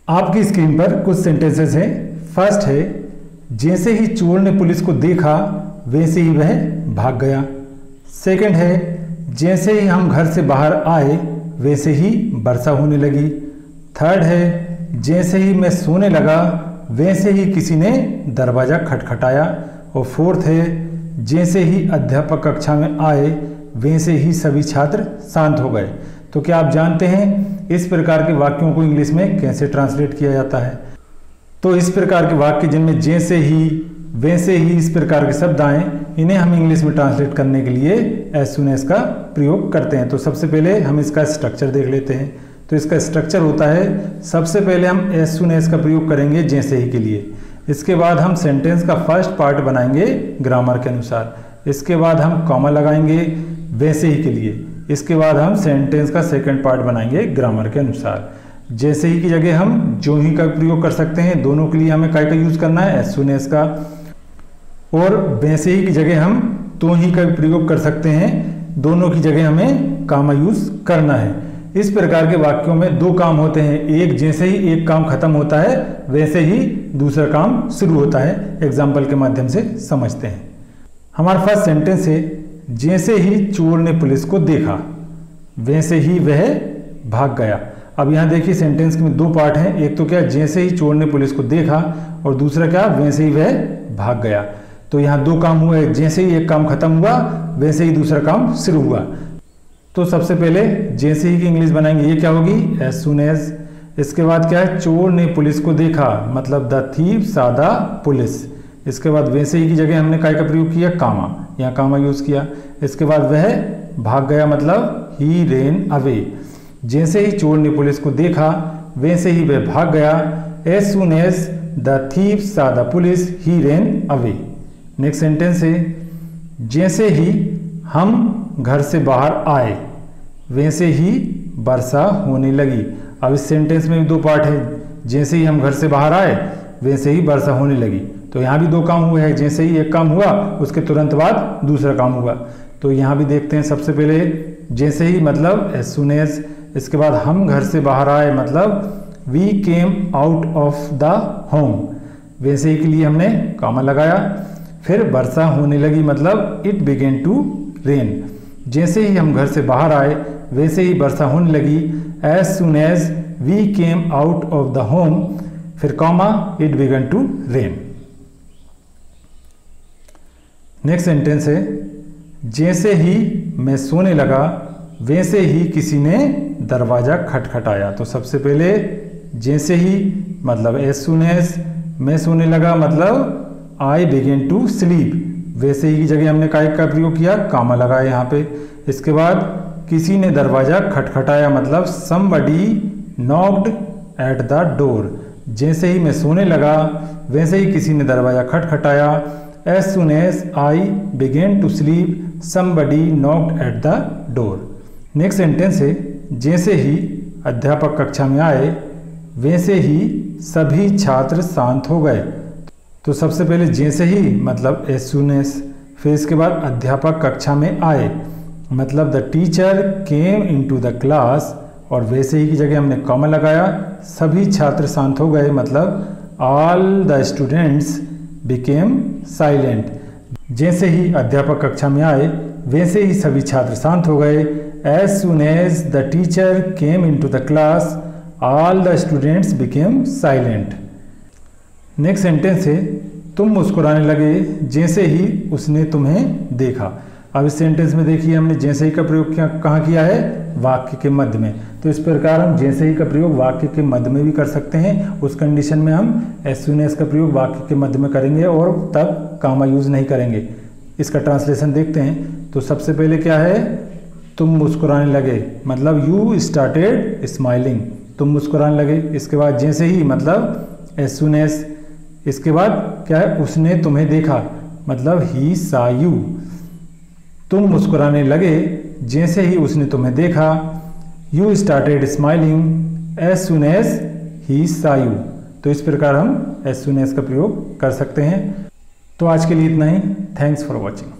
आपकी स्क्रीन पर कुछ सेंटेंसेस हैं। फर्स्ट है, जैसे ही चोर ने पुलिस को देखा वैसे ही वह भाग गया। सेकंड है, जैसे ही हम घर से बाहर आए वैसे ही वर्षा होने लगी। थर्ड है, जैसे ही मैं सोने लगा वैसे ही किसी ने दरवाज़ा खटखटाया। और फोर्थ है, जैसे ही अध्यापक कक्षा में आए वैसे ही सभी छात्र शांत हो गए। तो क्या आप जानते हैं इस प्रकार के वाक्यों को इंग्लिश में कैसे ट्रांसलेट किया जाता है? तो इस प्रकार के वाक्य जिनमें जैसे ही, वैसे ही इस प्रकार के शब्द आए, इन्हें हम इंग्लिश में ट्रांसलेट करने के लिए एज सून एज का प्रयोग करते हैं। तो सबसे पहले हम इसका स्ट्रक्चर देख लेते हैं। तो इसका स्ट्रक्चर होता है, सबसे पहले हम एज सून एज का प्रयोग करेंगे जैसे ही के लिए। इसके बाद हम सेंटेंस का फर्स्ट पार्ट बनाएंगे ग्रामर के अनुसार। इसके बाद हम कॉमा लगाएंगे वैसे ही के लिए। इसके बाद हम सेंटेंस का सेकंड पार्ट बनाएंगे ग्रामर के अनुसार। जैसे ही की जगह हम जो ही का प्रयोग कर सकते हैं, दोनों के लिए हमें काय का यूज करना है, एज सून एज का। और वैसे ही की जगह हम तो ही का प्रयोग कर सकते हैं, दोनों की जगह हमें कामा यूज करना है। इस प्रकार के वाक्यों में दो काम होते हैं, एक जैसे ही एक काम खत्म होता है वैसे ही दूसरा काम शुरू होता है। एग्जाम्पल के माध्यम से समझते हैं। हमारा फर्स्ट सेंटेंस है, जैसे ही चोर ने पुलिस को देखा वैसे ही वह भाग गया। अब यहाँ देखिए सेंटेंस में दो पार्ट हैं, एक तो क्या जैसे ही चोर ने पुलिस को देखा और दूसरा क्या वैसे ही वह भाग गया। तो यहाँ दो काम हुए, जैसे ही एक काम खत्म हुआ वैसे ही दूसरा काम शुरू हुआ। तो सबसे पहले जैसे ही की इंग्लिश बनाएंगे, ये क्या होगी, एज सून एज। इसके बाद क्या है, चोर ने पुलिस को देखा, मतलब the thief saw the police. इसके बाद वैसे ही की जगह हमने काय का प्रयोग किया, कामा, यहाँ कामा यूज किया। इसके बाद वह भाग गया, मतलब ही रेन अवे। जैसे ही चोर ने पुलिस को देखा वैसे ही वह भाग गया। As soon as the thief saw the police he ran away. Next sentence है, जैसे ही हम घर से बाहर आए वैसे ही वर्षा होने लगी। अब इस सेंटेंस में भी दो पार्ट है, जैसे ही हम घर से बाहर आए वैसे ही वर्षा होने लगी। तो यहाँ भी दो काम हुए हैं, जैसे ही एक काम हुआ उसके तुरंत बाद दूसरा काम हुआ। तो यहाँ भी देखते हैं, सबसे पहले जैसे ही मतलब एज सून एज। इसके बाद हम घर से बाहर आए मतलब we came out of the home. वैसे ही के लिए हमने कामा लगाया। फिर वर्षा होने लगी मतलब इट बिगेन टू रेन। जैसे ही हम घर से बाहर आए वैसे ही वर्षा होने लगी। As soon as we came out of the home, फिर comma, it began to rain. Next sentence है, जैसे ही मैं सोने लगा वैसे ही किसी ने दरवाजा खटखटाया। तो सबसे पहले जैसे ही मतलब एज सून एज, मैं सोने लगा मतलब आई बिगेन टू स्लीप। वैसे ही की जगह हमने काय का प्रयोग किया, कामा लगाया यहाँ पे। इसके बाद किसी ने दरवाजा खटखटाया मतलब somebody knocked at the door। जैसे ही मैं सोने लगा वैसे ही किसी ने दरवाजा खटखटाया। As soon as I began to sleep, somebody knocked at the door। Next sentence है, जैसे ही अध्यापक कक्षा में आए वैसे ही सभी छात्र शांत हो गए। तो सबसे पहले जैसे ही मतलब एज सून एज, फिर इसके बाद अध्यापक कक्षा में आए मतलब the teacher came into the class, और वैसे ही की जगह हमने कॉमा लगाया। सभी छात्र शांत हो गए मतलब all the students became silent. जैसे ही अध्यापक कक्षा में आए वैसे ही सभी छात्र शांत हो गए। As soon as the teacher came into the class all the students became silent. Next sentence है, तुम मुस्कुराने लगे जैसे ही उसने तुम्हें देखा। अब इस सेंटेंस में देखिए हमने जैसे ही का प्रयोग कहाँ किया है, वाक्य के मध्य में। तो इस प्रकार हम जैसे ही का प्रयोग वाक्य के मध्य में भी कर सकते हैं। उस कंडीशन में हम एज सून एज का प्रयोग वाक्य के मध्य में करेंगे और तब कामा यूज नहीं करेंगे। इसका ट्रांसलेशन देखते हैं। तो सबसे पहले क्या है, तुम मुस्कुराने लगे मतलब यू स्टार्टेड स्माइलिंग, तुम मुस्कुराने लगे। इसके बाद जैसे ही मतलब एज सून एज। इसके बाद क्या है, उसने तुम्हें देखा मतलब ही saw you। तुम मुस्कुराने लगे जैसे ही उसने तुम्हें देखा। You started smiling as soon as he saw you। तो इस प्रकार हम एज सून एज का प्रयोग कर सकते हैं। तो आज के लिए इतना ही। Thanks for watching.